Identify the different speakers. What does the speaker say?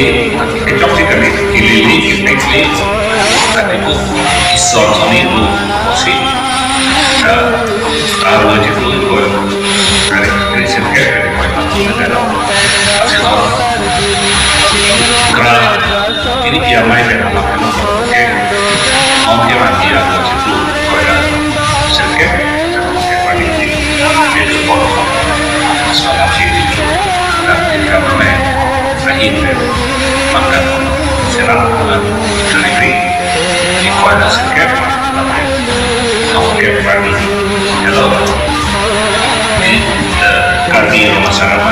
Speaker 1: Kecok kilili tapi ku isor soni lu osi taruh aja dulu gue dari sirket dari koi negara hasil kerana ini dia main dengan apa yang mau dia mati ya gue situ koi sirket kayak mati di itu polo soal sih itu dan ketika main akhir makan serang delivery di kuala sirket kamu kayak pagi hello di kami masyarakat